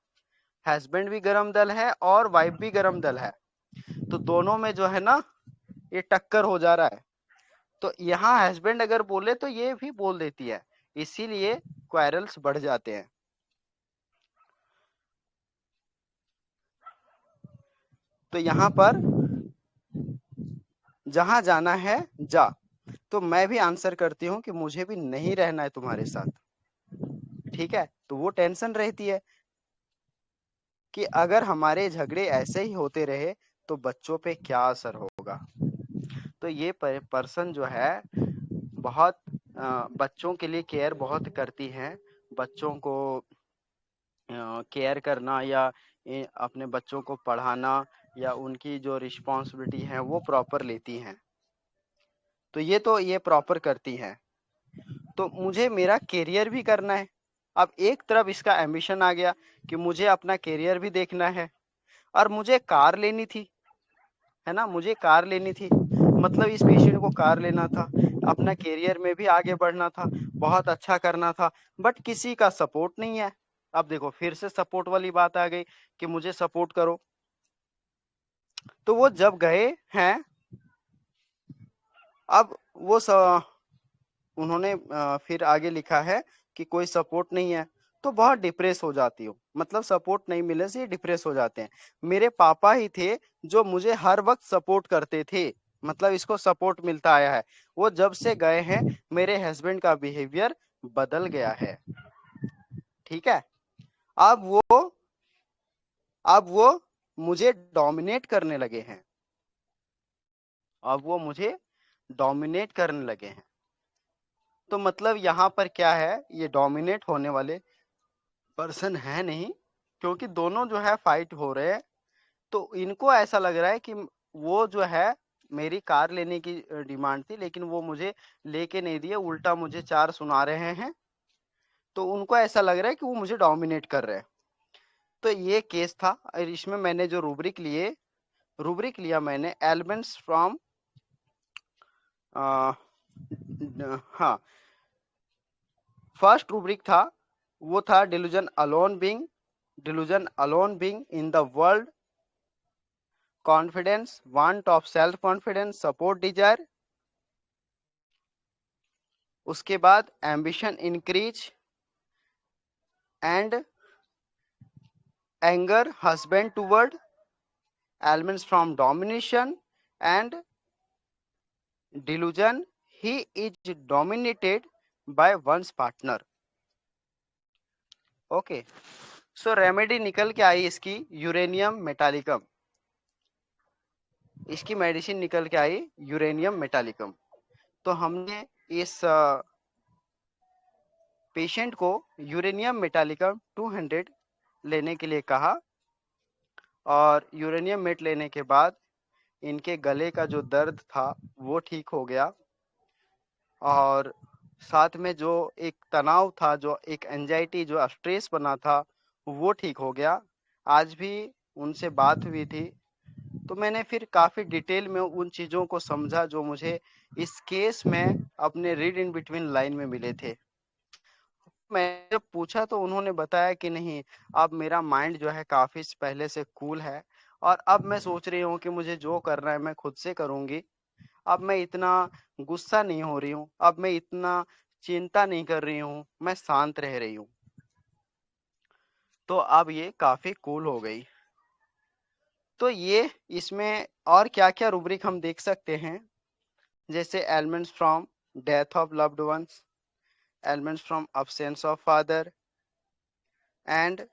हस्बैंड भी गरम दल है और वाइफ भी गरम दल है। तो दोनों में जो है ना ये टक्कर हो जा रहा है। तो यहाँ हस्बैंड अगर बोले तो ये भी बोल देती है, इसीलिए क्वारल्स बढ़ जाते हैं। तो यहाँ पर जहां जाना है जा, तो मैं भी आंसर करती हूँ कि मुझे भी नहीं रहना है तुम्हारे साथ। ठीक है, तो वो टेंशन रहती है कि अगर हमारे झगड़े ऐसे ही होते रहे तो बच्चों पे क्या असर होगा। तो ये पर्सन जो है बहुत बच्चों के लिए केयर बहुत करती हैं, बच्चों को केयर करना या अपने बच्चों को पढ़ाना या उनकी जो रिस्पॉन्सिबिलिटी है वो प्रॉपर लेती हैं। तो ये प्रॉपर करती हैं। तो मुझे मेरा करियर भी करना है। अब एक तरफ इसका एम्बिशन आ गया कि मुझे अपना करियर भी देखना है, और मुझे कार लेनी थी, है ना, मुझे कार लेनी थी। मतलब इस पेशेंट को कार लेना था, अपना करियर में भी आगे बढ़ना था, बहुत अच्छा करना था, बट किसी का सपोर्ट नहीं है। अब देखो फिर से सपोर्ट वाली बात आ गई कि मुझे सपोर्ट करो। तो वो जब गए हैं, अब वो उन्होंने फिर आगे लिखा है कि कोई सपोर्ट नहीं है, तो बहुत डिप्रेस हो जाती हूँ। मतलब सपोर्ट नहीं मिलने से डिप्रेस हो जाते हैं। मेरे पापा ही थे जो मुझे हर वक्त सपोर्ट करते थे, मतलब इसको सपोर्ट मिलता आया है। वो जब से गए हैं मेरे हस्बैंड का बिहेवियर बदल गया है। ठीक है, अब वो मुझे डोमिनेट करने लगे हैं, अब वो मुझे डोमिनेट करने लगे हैं। तो मतलब यहाँ पर क्या है, ये डोमिनेट होने वाले पर्सन है नहीं, क्योंकि दोनों जो है फाइट हो रहे हैं। तो इनको ऐसा लग रहा है कि वो जो है मेरी कार लेने की डिमांड थी, लेकिन वो मुझे लेके नहीं दिए, उल्टा मुझे 4 सुना रहे हैं। तो उनको ऐसा लग रहा है कि वो मुझे डोमिनेट कर रहे हैं। तो ये केस था, और इसमें मैंने जो रूब्रिक लिया मैंने एलिमेंट्स फ्रॉम हाँ, फर्स्ट रूब्रिक था वो था delusion alone being in the world, confidence, want of self confidence, support desire. उसके बाद ambition increase and anger husband toward, elements from domination and delusion, he is dominated by one's partner. Okay, so remedy निकल के आई इसकी uranium metallicum. इसकी medicine निकल के आई uranium metallicum. तो हमने इस पेशेंट को यूरेनियम मेटालिकम 200 लेने के लिए कहा, और यूरेनियम मेट लेने के बाद इनके गले का जो दर्द था वो ठीक हो गया, और साथ में जो एक तनाव था, जो एक एंजाइटी, जो स्ट्रेस बना था, वो ठीक हो गया। आज भी उनसे बात हुई थी, तो मैंने फिर काफ़ी डिटेल में उन चीज़ों को समझा जो मुझे इस केस में अपने रीड इन बिटवीन लाइन में मिले थे। मैं जब पूछा तो उन्होंने बताया कि नहीं, अब मेरा माइंड जो है काफ़ी पहले से कूल है, और अब मैं सोच रही हूँ कि मुझे जो करना है मैं खुद से करूँगी। अब मैं इतना गुस्सा नहीं हो रही हूँ, अब मैं इतना चिंता नहीं कर रही हूँ, मैं शांत रह रही हूँ। तो अब ये काफ़ी कूल हो गई। तो ये इसमें और क्या-क्या रूब्रिक हम देख सकते हैं, जैसे elements from death of loved ones, elements from absence of father, and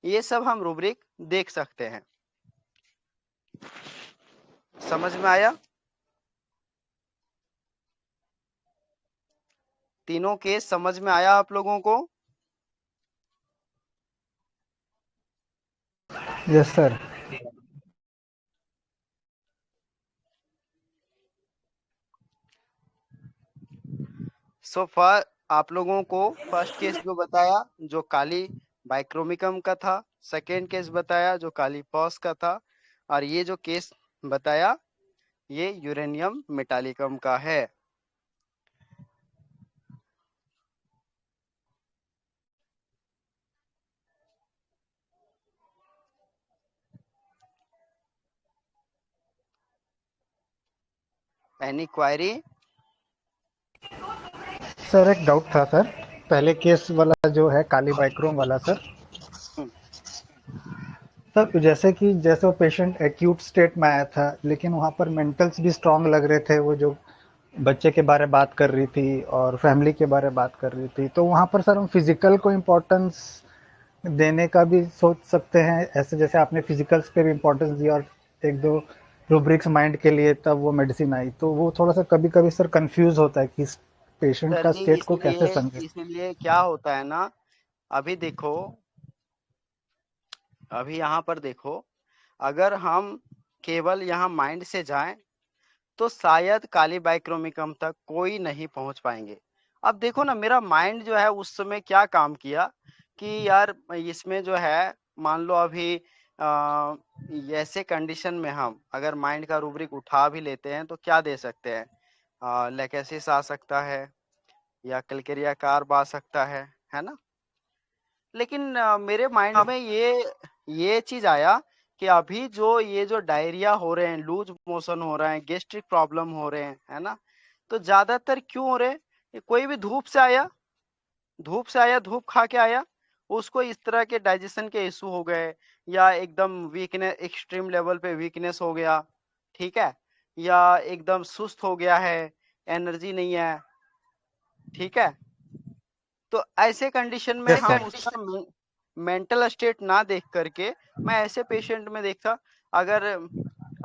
ये सब हम रूब्रिक देख सकते हैं। समझ में आया? तीनों केस समझ में आया आप लोगों को? Yes sir. सो फॉर आप लोगों को फर्स्ट केस जो बताया जो काली बाइक्रोमिकम का था, सेकेंड केस बताया जो काली पॉस का था, और ये जो केस बताया ये यूरेनियम मेटालिकम का है। Any query? सर एक डाउट था सर, पहले केस वाला जो है काली बाइक्रोम वाला सर, सर जैसे वो पेशेंट एक्यूट स्टेट में आया था, लेकिन वहाँ पर मेंटल्स भी स्ट्रांग लग रहे थे, वो जो बच्चे के बारे में बात कर रही थी और फैमिली के बारे में बात कर रही थी, तो वहाँ पर सर हम फिजिकल को इम्पोर्टेंस देने का भी सोच सकते हैं, ऐसे जैसे आपने फिजिकल्स पे भी इम्पोर्टेंस दिया और एक दो रूब्रिक्स माइंड के लिए, तब वो मेडिसिन आई, तो वो थोड़ा सा कभी कभी सर कंफ्यूज होता है कि पेशेंट सर का जी स्टेट को कैसे समझे। इसीलिए क्या होता है ना, अभी देखो, अभी यहाँ पर देखो, अगर हम केवल यहाँ माइंड से जाएं तो शायद काली बाइक्रोमिकम तक कोई नहीं पहुंच पाएंगे। अब देखो ना, मेरा माइंड जो है उस समय क्या काम किया कि यार इसमें जो है, मान लो अभी ऐसे कंडीशन में हम अगर माइंड का रूब्रिक उठा भी लेते हैं तो क्या दे सकते हैं, लेकेसिस आ सकता है या कलकेरिया कार्ब आ सकता है ना। लेकिन मेरे माइंड में ये चीज आया कि अभी ये जो डायरिया हो रहे हैं, लूज मोशन हो रहा है, गेस्ट्रिक प्रॉब्लम हो रहे हैं, है ना, तो ज्यादातर क्यों हो रहे हैं? कोई भी धूप से आया, धूप खा के आया, उसको इस तरह के डाइजेशन के इशू हो गए, या एकदम वीकनेस, एक्सट्रीम लेवल पे वीकनेस हो गया, ठीक है, या एकदम सुस्त हो गया है, एनर्जी नहीं है, ठीक है। तो ऐसे कंडीशन में यस हम सर। उसका मेंटल स्टेट ना देख करके मैं ऐसे पेशेंट में देखता, अगर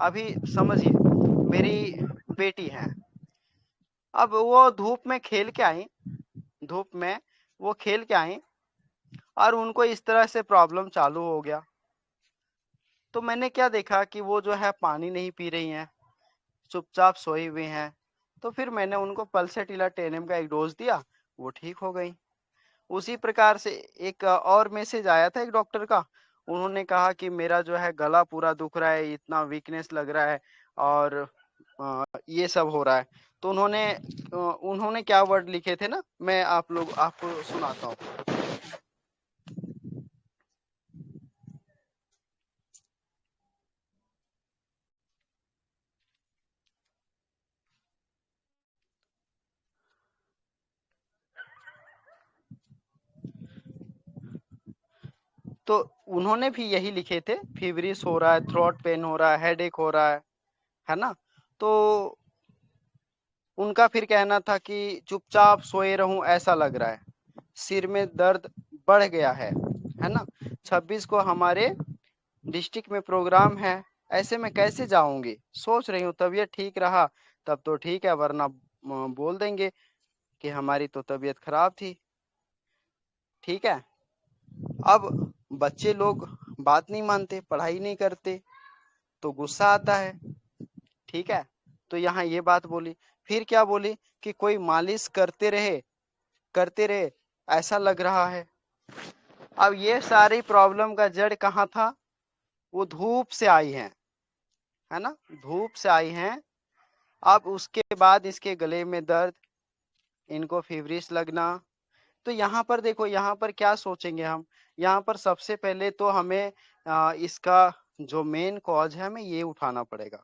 अभी समझिए मेरी बेटी है, अब वो धूप में खेल के आई, धूप में वो खेल के आई और उनको इस तरह से प्रॉब्लम चालू हो गया, तो मैंने क्या देखा कि वो जो है पानी नहीं पी रही हैं, चुपचाप सोई हुई हैं। तो फिर मैंने उनको पल्सेटिला 10 mg का एक डोज दिया, वो ठीक हो गई। उसी प्रकार से एक और मैसेज आया था एक डॉक्टर का, उन्होंने कहा कि मेरा जो है गला पूरा दुख रहा है, इतना वीकनेस लग रहा है, और ये सब हो रहा है। तो उन्होंने क्या वर्ड लिखे थे ना, मैं आपको सुनाता हूँ। तो उन्होंने भी यही लिखे थे, फीवरिश हो रहा है, थ्रोट पेन हो रहा है, हेडेक हो रहा है ना। तो उनका फिर कहना था कि चुपचाप सोए रहूं ऐसा लग रहा है, सिर में दर्द बढ़ गया है ना। 26 को हमारे डिस्ट्रिक्ट में प्रोग्राम है, ऐसे में कैसे जाऊंगी। सोच रही हूँ तबीयत ठीक रहा तब तो ठीक है, वरना बोल देंगे कि हमारी तो तबीयत खराब थी। ठीक है, अब बच्चे लोग बात नहीं मानते, पढ़ाई नहीं करते, तो गुस्सा आता है। ठीक है, तो यहाँ ये बात बोली। फिर क्या बोली कि कोई मालिश करते रहे ऐसा लग रहा है। अब ये सारी प्रॉब्लम का जड़ कहाँ था, वो धूप से आई है ना, धूप से आई हैं। अब उसके बाद इसके गले में दर्द, इनको फीवरिश लगना। तो यहाँ पर देखो, यहाँ पर क्या सोचेंगे हम, यहाँ पर सबसे पहले तो हमें इसका जो मेन कॉज है हमें ये उठाना पड़ेगा।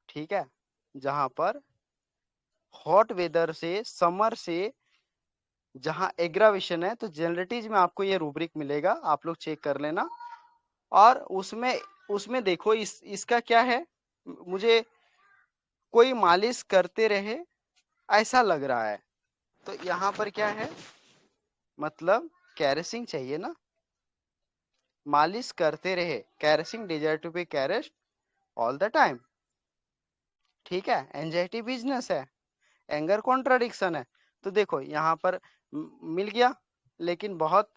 ठीक है, जहाँ पर हॉट वेदर से, समर से जहाँ एग्रावेशन है, तो जनरलिटीज में आपको ये रूब्रिक मिलेगा, आप लोग चेक कर लेना। और उसमें देखो इसका क्या है, मुझे कोई मालिश करते रहे ऐसा लग रहा है। तो यहाँ पर क्या है, मतलब कैरेसिंग चाहिए ना, मालिश करते रहे, caressing desire to be caressed all the time. ठीक है, एंजाइटी बिजनेस है, एंगर कॉन्ट्राडिक्शन है। तो देखो यहाँ पर मिल गया, लेकिन बहुत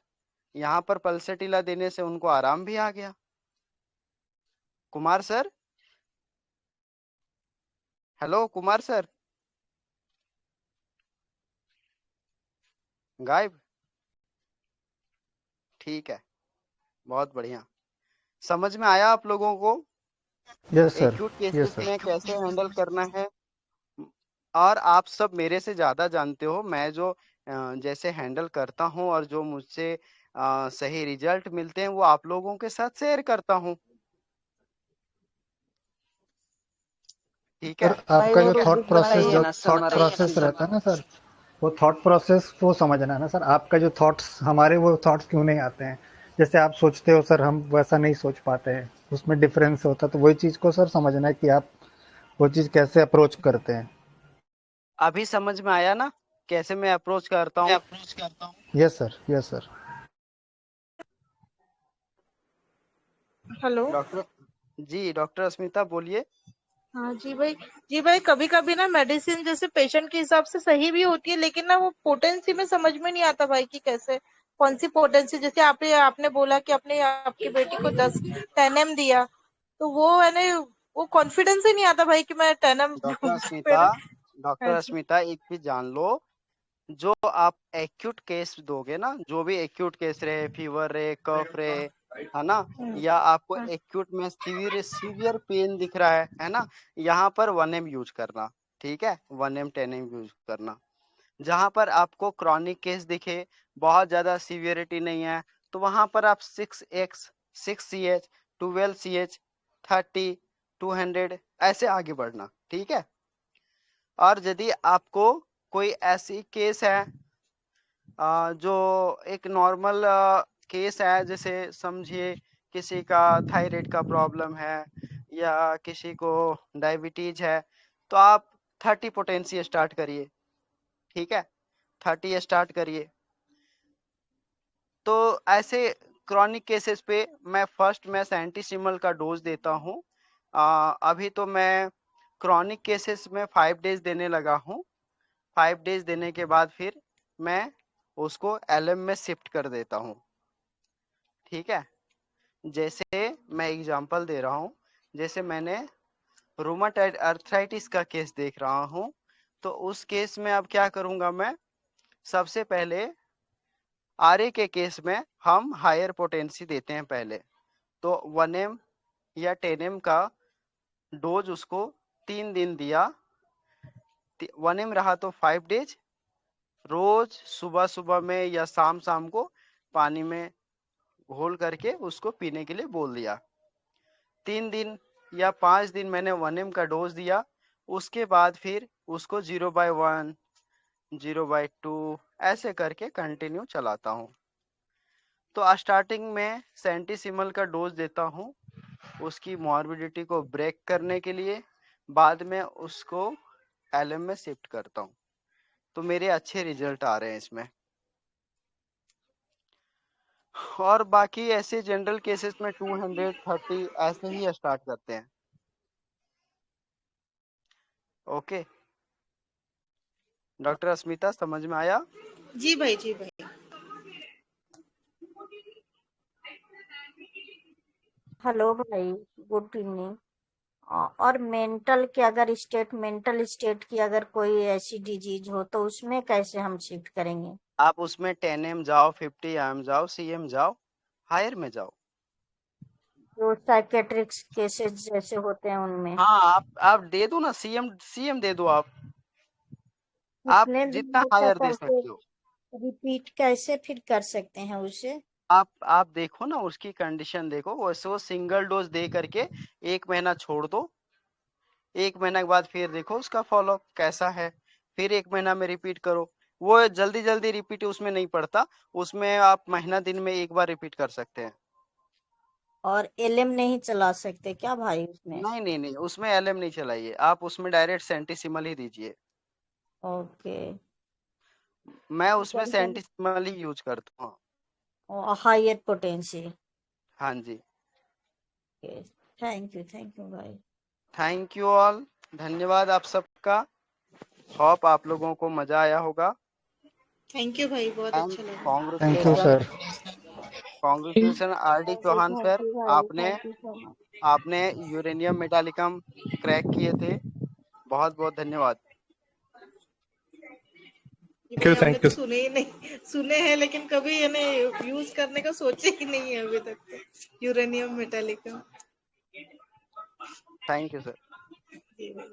यहाँ पर पल्सेटिला देने से उनको आराम भी आ गया। Kumar sir, hello Kumar sir, गायब। ठीक है, बहुत बढ़िया, समझ में आया आप लोगों को yes sir, acute yes cases sir. में कैसे हैंडल करना है। और आप सब मेरे से ज्यादा जानते हो मैं जो जैसे हैंडल करता हूँ और जो मुझसे सही रिजल्ट मिलते हैं वो आप लोगों के साथ शेयर करता हूँ। ठीक सर है, भाई आपका वो जो थॉट रूब्रिक प्रोसेस बताइए जो ना थॉट समर प्रोसेस सीजन। रहता है ना सर, वो थॉट प्रोसेस वो समझना है ना सर। आपका जो थॉट्स, हमारे वो थॉट्स क्यों नहीं आते हैं, जैसे आप सोचते हो सर, हम वैसा नहीं सोच पाते हैं, उसमें डिफरेंस होता है। तो वही चीज़ को सर समझना है कि आप वो चीज़ कैसे अप्रोच करते हैं। अभी समझ में आया ना कैसे मैं अप्रोच करता हूँ। Yes sir, yes sir. Hello. Doctor जी, डॉक्टर अस्मिता बोलिए। हाँ जी भाई, कभी कभी ना मेडिसिन जैसे पेशेंट के हिसाब से सही भी होती है, लेकिन ना वो पोटेंसी में समझ में नहीं आता भाई कि कैसे, कौन सी पोटेंसी। जैसे आपने बोला कि आपने आपकी बेटी को 10 10 दिया, तो वो है ना, वो कॉन्फिडेंस ही नहीं आता भाई कि मैं 10 डॉक्टर अस्मिता, मेरे। डॉक्टर हाँ जी। अस्मिता एक भी जान लो, जो आप एक्यूट केस दोगे ना, जो भी एक्यूट केस रहे, फीवर रहे, कफ रहे, है ना, या आपको हाँ। एक्यूट में सीवियर सीवियर पेन दिख रहा है ना, यहाँ पर 1M यूज करना। ठीक है, 1M 10M यूज करना। जहां पर आपको क्रॉनिक केस दिखे, बहुत ज्यादा सीवियरिटी नहीं है, तो वहां पर आप 6X 6CH 12CH 30 200 ऐसे आगे बढ़ना। ठीक है, और यदि आपको कोई ऐसी केस है जो एक नॉर्मल केस है, जैसे समझिए किसी का थायराइड का प्रॉब्लम है या किसी को डायबिटीज है, तो आप 30 पोटेंसी स्टार्ट करिए। ठीक है, 30 स्टार्ट करिए। तो ऐसे क्रॉनिक केसेस पे मैं सेंटीसिमल का डोज देता हूँ। अभी तो मैं क्रॉनिक केसेस में 5 डेज देने लगा हूँ। 5 डेज देने के बाद फिर मैं उसको LM में शिफ्ट कर देता हूँ। ठीक है, जैसे मैं एग्जांपल दे रहा हूँ, जैसे मैंने रूमाटॉइड अर्थराइटिस का केस देख रहा हूँ, तो उस केस में अब क्या करूंगा मैं, सबसे पहले RA के केस में हम हायर पोटेंसी देते हैं पहले, तो 1M या 10M का डोज उसको 3 दिन दिया। 1M रहा तो 5 डेज, रोज सुबह सुबह में या शाम शाम को पानी में घोल करके उसको पीने के लिए बोल दिया। 3 दिन या 5 दिन मैंने 1M का डोज दिया। उसके बाद फिर उसको 0/1 0/2 ऐसे करके कंटिन्यू चलाता हूँ। तो स्टार्टिंग में सेंटीसिमल का डोज देता हूँ उसकी मॉर्बिडिटी को ब्रेक करने के लिए, बाद में उसको LM में शिफ्ट करता हूँ। तो मेरे अच्छे रिजल्ट आ रहे हैं इसमें। और बाकी ऐसे जनरल केसेस में 230 ऐसे ही स्टार्ट करते हैं। ओके डॉक्टर अस्मिता, समझ में आया? जी भाई, जी भाई। हेलो भाई, गुड इवनिंग। और मेंटल स्टेट की अगर कोई ऐसी डिजीज हो तो उसमें कैसे हम शिफ्ट करेंगे? आप उसमें 10M जाओ, 50M जाओ, CM जाओ, हायर में जाओ। जो साइकेट्रिक केसेस जैसे होते हैं उनमें हाँ, आप दे दो ना, CM दे दो आप कितने दिन जितना तक हायर दे करके सकते हो। रिपीट कैसे फिर कर सकते हैं उसे? आप देखो ना, उसकी कंडीशन देखो, वैसे वो सिंगल डोज दे करके 1 महीना छोड़ दो, 1 महीना के बाद फिर देखो उसका फॉलोअप कैसा है, फिर 1 महीना में रिपीट करो। वो जल्दी जल्दी रिपीट उसमें नहीं पड़ता, उसमें आप महीना दिन में एक बार रिपीट कर सकते हैं। और एलएम नहीं चला सकते क्या भाई उसमें? नहीं नहीं नहीं, उसमें LM नहीं चलाइए, आप उसमें डायरेक्ट सेंटिसिमल ही दीजिए। ओके। मैं उसमें सेंटिसिमल ही यूज करता हूँ। Higher potency. हाँ जी। थैंक यू भाई। थैंक यू ऑल, धन्यवाद आप सबका। होप आप लोगों को मजा आया होगा। थैंक यू भाई, बहुत एंड अच्छा लगा। Thank you congratulation, sir. Congratulation RD Chauhan sir, thank you भाई, आपने थैंक यू सो मच। आपने यूरेनियम मेटालिकम क्रैक किए थे, बहुत बहुत धन्यवाद। कि भाई हमने तो सुने ही नहीं, सुने हैं लेकिन कभी यानी यूज करने का सोचे ही नहीं है अभी तक तो uranium metallicum. Thank you sir. जी भाई।